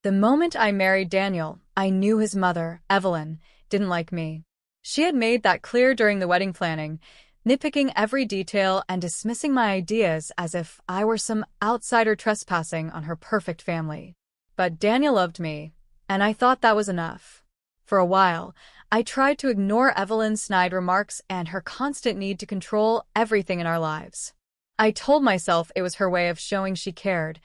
The moment I married Daniel, I knew his mother, Evelyn, didn't like me. She had made that clear during the wedding planning, nitpicking every detail and dismissing my ideas as if I were some outsider trespassing on her perfect family. But Daniel loved me, and I thought that was enough. For a while, I tried to ignore Evelyn's snide remarks and her constant need to control everything in our lives. I told myself it was her way of showing she cared,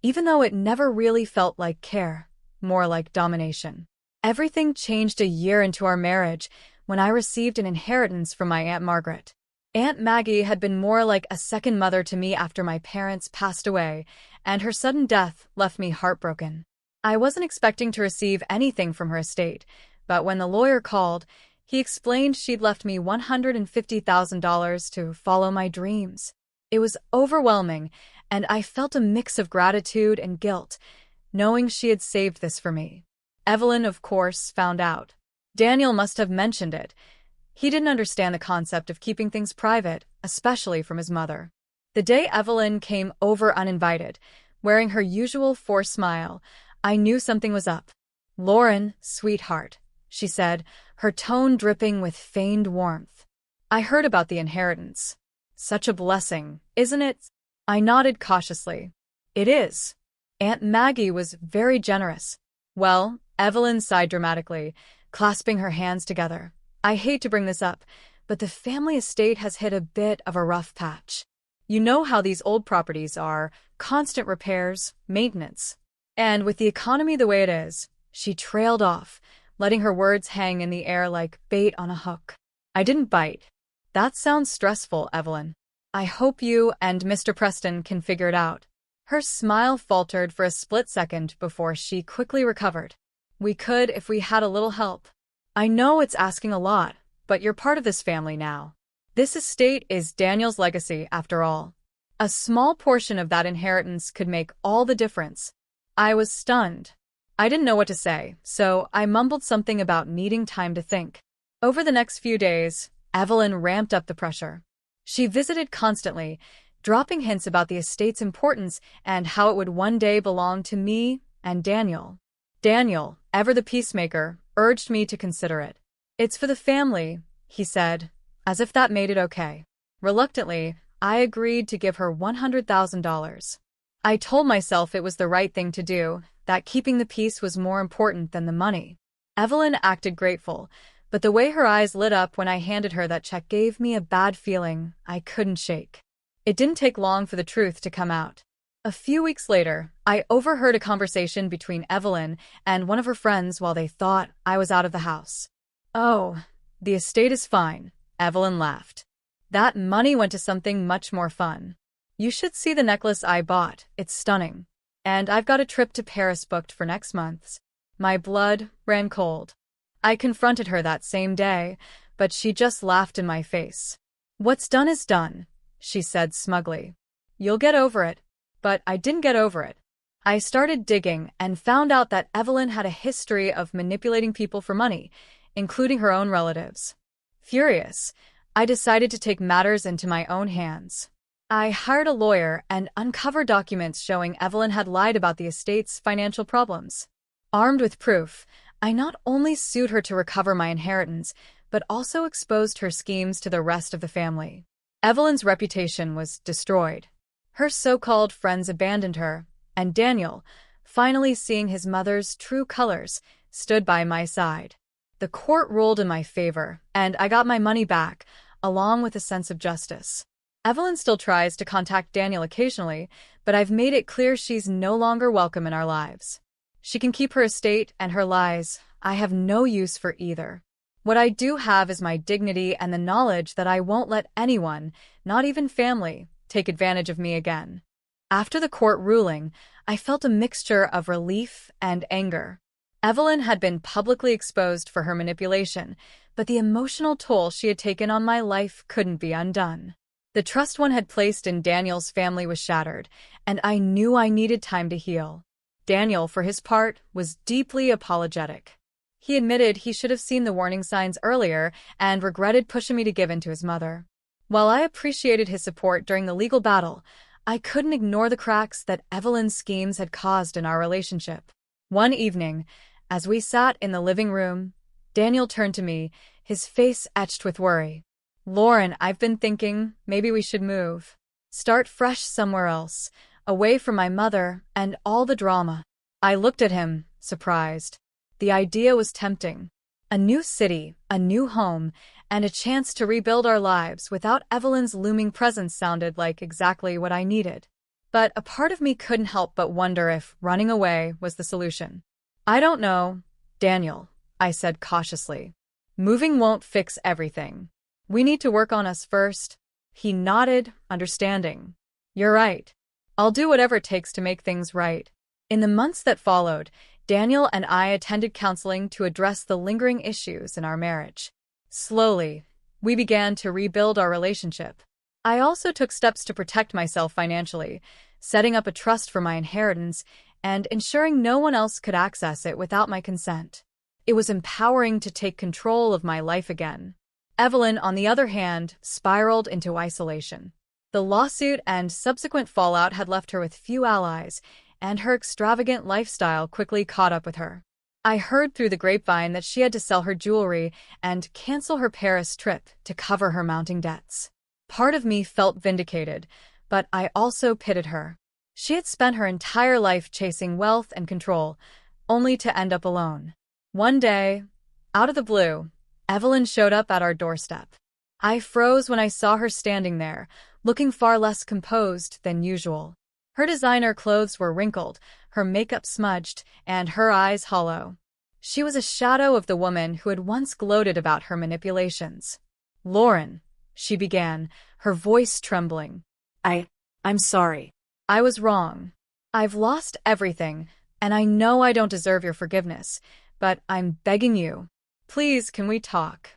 even though it never really felt like care, more like domination. Everything changed a year into our marriage when I received an inheritance from my Aunt Margaret. Aunt Maggie had been more like a second mother to me after my parents passed away, and her sudden death left me heartbroken. I wasn't expecting to receive anything from her estate, but when the lawyer called, he explained she'd left me $150,000 to follow my dreams. It was overwhelming, and I felt a mix of gratitude and guilt, knowing she had saved this for me. Evelyn, of course, found out. Daniel must have mentioned it. He didn't understand the concept of keeping things private, especially from his mother. The day Evelyn came over uninvited, wearing her usual forced smile, I knew something was up. "Lauren, sweetheart," she said, her tone dripping with feigned warmth. "I heard about the inheritance. Such a blessing, isn't it?" I nodded cautiously. "It is." Aunt Maggie was very generous. "Well," Evelyn sighed dramatically, clasping her hands together. "I hate to bring this up, but the family estate has hit a bit of a rough patch. You know how these old properties are, constant repairs, maintenance. And with the economy the way it is," she trailed off, letting her words hang in the air like bait on a hook. I didn't bite. "That sounds stressful, Evelyn. I hope you and Mr. Preston can figure it out." Her smile faltered for a split second before she quickly recovered. "We could if we had a little help. I know it's asking a lot, but you're part of this family now. This estate is Daniel's legacy, after all. A small portion of that inheritance could make all the difference." I was stunned. I didn't know what to say, so I mumbled something about needing time to think. Over the next few days, Evelyn ramped up the pressure. She visited constantly, dropping hints about the estate's importance and how it would one day belong to me and Daniel. Daniel, ever the peacemaker, urged me to consider it. "It's for the family," he said, as if that made it okay. Reluctantly, I agreed to give her $100,000. I told myself it was the right thing to do, that keeping the peace was more important than the money. Evelyn acted grateful, but the way her eyes lit up when I handed her that check gave me a bad feeling I couldn't shake. It didn't take long for the truth to come out. A few weeks later, I overheard a conversation between Evelyn and one of her friends while they thought I was out of the house. "Oh, the estate is fine," Evelyn laughed. "That money went to something much more fun. You should see the necklace I bought, it's stunning. And I've got a trip to Paris booked for next month." My blood ran cold. I confronted her that same day, but she just laughed in my face. "What's done is done," she said smugly. "You'll get over it." But I didn't get over it. I started digging and found out that Evelyn had a history of manipulating people for money, including her own relatives. Furious, I decided to take matters into my own hands. I hired a lawyer and uncovered documents showing Evelyn had lied about the estate's financial problems. Armed with proof, I not only sued her to recover my inheritance, but also exposed her schemes to the rest of the family. Evelyn's reputation was destroyed. Her so-called friends abandoned her, and Daniel, finally seeing his mother's true colors, stood by my side. The court ruled in my favor, and I got my money back, along with a sense of justice. Evelyn still tries to contact Daniel occasionally, but I've made it clear she's no longer welcome in our lives. She can keep her estate and her lies. I have no use for either. What I do have is my dignity and the knowledge that I won't let anyone, not even family, take advantage of me again. After the court ruling, I felt a mixture of relief and anger. Evelyn had been publicly exposed for her manipulation, but the emotional toll she had taken on my life couldn't be undone. The trust one had placed in Daniel's family was shattered, and I knew I needed time to heal. Daniel, for his part, was deeply apologetic. He admitted he should have seen the warning signs earlier and regretted pushing me to give in to his mother. While I appreciated his support during the legal battle, I couldn't ignore the cracks that Evelyn's schemes had caused in our relationship. One evening, as we sat in the living room, Daniel turned to me, his face etched with worry. "Lauren, I've been thinking maybe we should move. Start fresh somewhere else, away from my mother and all the drama." I looked at him, surprised. The idea was tempting. A new city, a new home, and a chance to rebuild our lives without Evelyn's looming presence sounded like exactly what I needed. But a part of me couldn't help but wonder if running away was the solution. "I don't know, Daniel," I said cautiously. "Moving won't fix everything. We need to work on us first." He nodded, understanding. "You're right. I'll do whatever it takes to make things right." In the months that followed, Daniel and I attended counseling to address the lingering issues in our marriage. Slowly, we began to rebuild our relationship. I also took steps to protect myself financially, setting up a trust for my inheritance and ensuring no one else could access it without my consent. It was empowering to take control of my life again. Evelyn, on the other hand, spiraled into isolation. The lawsuit and subsequent fallout had left her with few allies, and her extravagant lifestyle quickly caught up with her. I heard through the grapevine that she had to sell her jewelry and cancel her Paris trip to cover her mounting debts. Part of me felt vindicated, but I also pitied her. She had spent her entire life chasing wealth and control, only to end up alone. One day, out of the blue, Evelyn showed up at our doorstep. I froze when I saw her standing there, looking far less composed than usual. Her designer clothes were wrinkled, her makeup smudged, and her eyes hollow. She was a shadow of the woman who had once gloated about her manipulations. "Lauren," she began, her voice trembling. I'm sorry. I was wrong. I've lost everything, and I know I don't deserve your forgiveness, but I'm begging you. Please, can we talk?"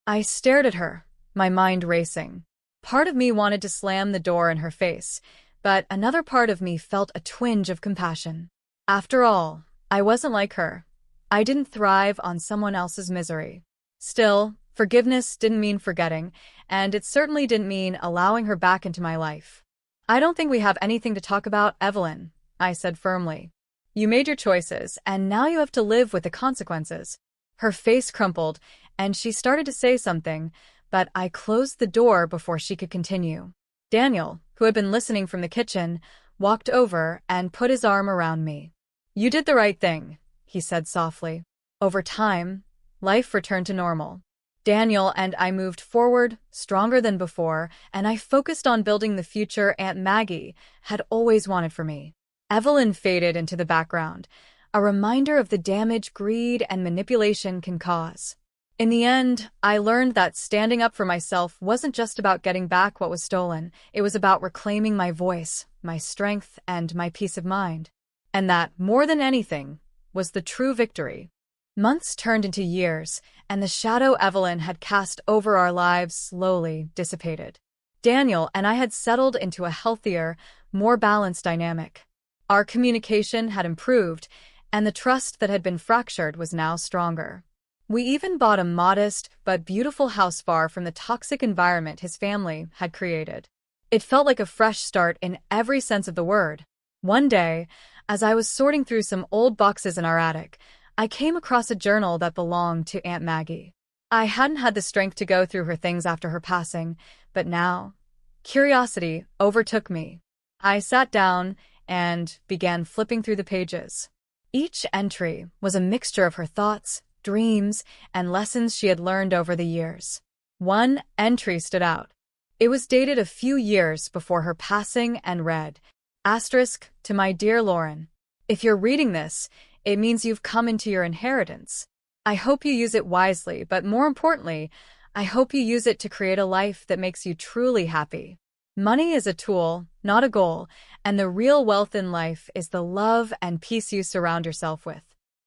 I stared at her, my mind racing. Part of me wanted to slam the door in her face, but another part of me felt a twinge of compassion. After all, I wasn't like her. I didn't thrive on someone else's misery. Still, forgiveness didn't mean forgetting, and it certainly didn't mean allowing her back into my life. "I don't think we have anything to talk about, Evelyn," I said firmly. "You made your choices, and now you have to live with the consequences." Her face crumpled, and she started to say something, but I closed the door before she could continue. Daniel, who had been listening from the kitchen, walked over and put his arm around me. "You did the right thing," he said softly. Over time, life returned to normal. Daniel and I moved forward, stronger than before, and I focused on building the future Aunt Maggie had always wanted for me. Evelyn faded into the background, a reminder of the damage greed and manipulation can cause. In the end, I learned that standing up for myself wasn't just about getting back what was stolen, it was about reclaiming my voice, my strength, and my peace of mind. And that, more than anything, was the true victory. Months turned into years, and the shadow Evelyn had cast over our lives slowly dissipated. Daniel and I had settled into a healthier, more balanced dynamic. Our communication had improved, and the trust that had been fractured was now stronger. We even bought a modest but beautiful house far from the toxic environment his family had created. It felt like a fresh start in every sense of the word. One day, as I was sorting through some old boxes in our attic, I came across a journal that belonged to Aunt Maggie. I hadn't had the strength to go through her things after her passing, but now, curiosity overtook me. I sat down and began flipping through the pages. Each entry was a mixture of her thoughts, dreams, and lessons she had learned over the years. One entry stood out. It was dated a few years before her passing and read, "Asterisk, to my dear Lauren. If you're reading this, it means you've come into your inheritance. I hope you use it wisely, but more importantly, I hope you use it to create a life that makes you truly happy. Money is a tool, not a goal, and the real wealth in life is the love and peace you surround yourself with.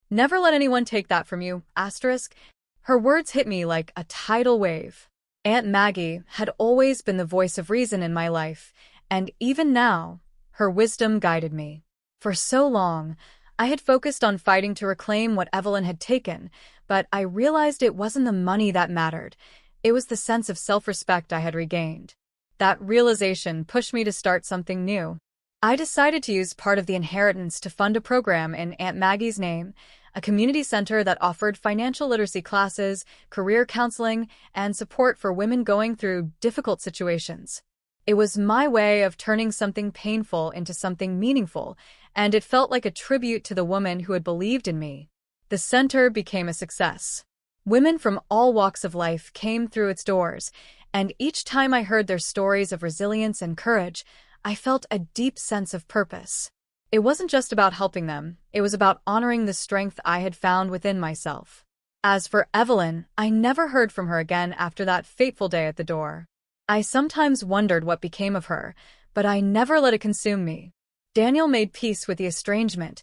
Never let anyone take that from you, asterisk." Her words hit me like a tidal wave. Aunt Maggie had always been the voice of reason in my life, and even now, her wisdom guided me. For so long, I had focused on fighting to reclaim what Evelyn had taken, but I realized it wasn't the money that mattered. It was the sense of self-respect I had regained. That realization pushed me to start something new. I decided to use part of the inheritance to fund a program in Aunt Maggie's name, a community center that offered financial literacy classes, career counseling, and support for women going through difficult situations. It was my way of turning something painful into something meaningful, and it felt like a tribute to the woman who had believed in me. The center became a success. Women from all walks of life came through its doors, and each time I heard their stories of resilience and courage, I felt a deep sense of purpose. It wasn't just about helping them, it was about honoring the strength I had found within myself. As for Evelyn, I never heard from her again after that fateful day at the door. I sometimes wondered what became of her, but I never let it consume me. Daniel made peace with the estrangement,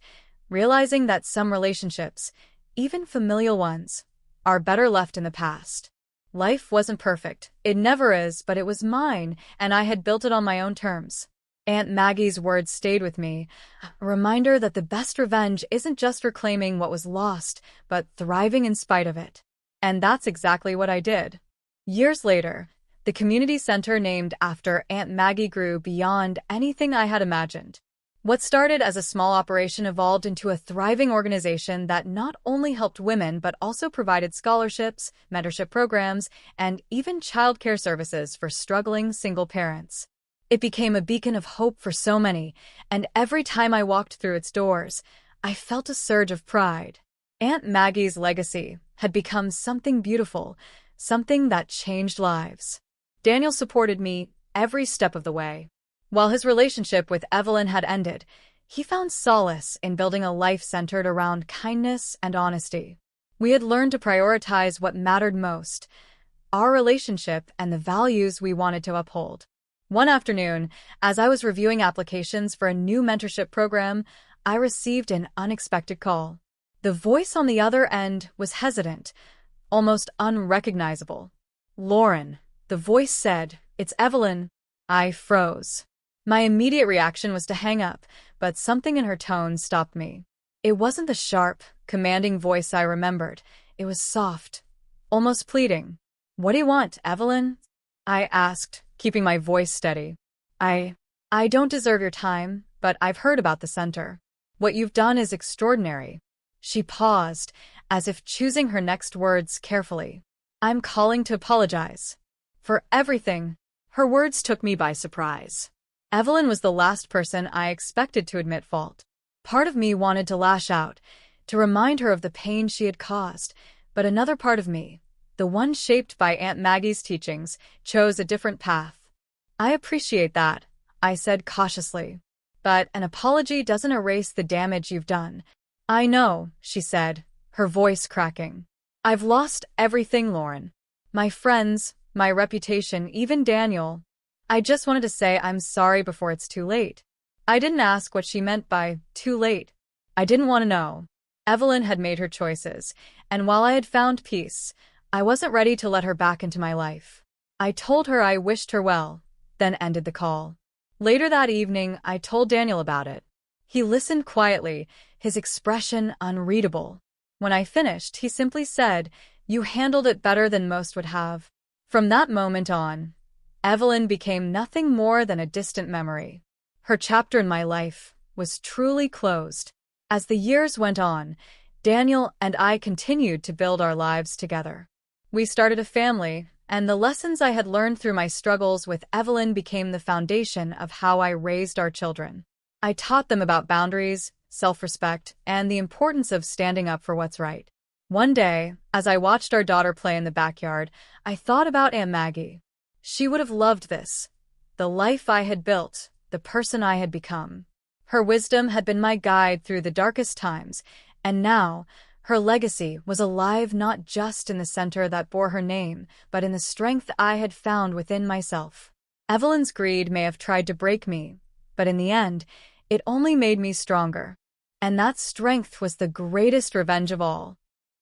realizing that some relationships, even familial ones, are better left in the past. Life wasn't perfect. It never is, but it was mine, and I had built it on my own terms. Aunt Maggie's words stayed with me, a reminder that the best revenge isn't just reclaiming what was lost, but thriving in spite of it. And that's exactly what I did. Years later, the community center named after Aunt Maggie grew beyond anything I had imagined. What started as a small operation evolved into a thriving organization that not only helped women but also provided scholarships, mentorship programs, and even childcare services for struggling single parents. It became a beacon of hope for so many, and every time I walked through its doors, I felt a surge of pride. Aunt Maggie's legacy had become something beautiful, something that changed lives. Daniel supported me every step of the way. While his relationship with Evelyn had ended, he found solace in building a life centered around kindness and honesty. We had learned to prioritize what mattered most, our relationship and the values we wanted to uphold. One afternoon, as I was reviewing applications for a new mentorship program, I received an unexpected call. The voice on the other end was hesitant, almost unrecognizable. "Lauren," the voice said, "it's Evelyn." I froze. My immediate reaction was to hang up, but something in her tone stopped me. It wasn't the sharp, commanding voice I remembered. It was soft, almost pleading. "What do you want, Evelyn?" I asked, keeping my voice steady. I don't deserve your time, but I've heard about the center. What you've done is extraordinary." She paused, as if choosing her next words carefully. "I'm calling to apologize for everything." Her words took me by surprise. Evelyn was the last person I expected to admit fault. Part of me wanted to lash out, to remind her of the pain she had caused, but another part of me, the one shaped by Aunt Maggie's teachings, chose a different path. "I appreciate that," I said cautiously. "But an apology doesn't erase the damage you've done." "I know," she said, her voice cracking. "I've lost everything, Lauren. My friends, my reputation, even Daniel. I just wanted to say I'm sorry before it's too late." I didn't ask what she meant by too late. I didn't want to know. Evelyn had made her choices, and while I had found peace, I wasn't ready to let her back into my life. I told her I wished her well, then ended the call. Later that evening, I told Daniel about it. He listened quietly, his expression unreadable. When I finished, he simply said, "You handled it better than most would have." From that moment on, Evelyn became nothing more than a distant memory. Her chapter in my life was truly closed. As the years went on, Daniel and I continued to build our lives together. We started a family, and the lessons I had learned through my struggles with Evelyn became the foundation of how I raised our children. I taught them about boundaries, self-respect, and the importance of standing up for what's right. One day, as I watched our daughter play in the backyard, I thought about Aunt Maggie. She would have loved this. The life I had built, the person I had become. Her wisdom had been my guide through the darkest times, and now, her legacy was alive not just in the center that bore her name, but in the strength I had found within myself. Evelyn's greed may have tried to break me, but in the end, it only made me stronger. And that strength was the greatest revenge of all.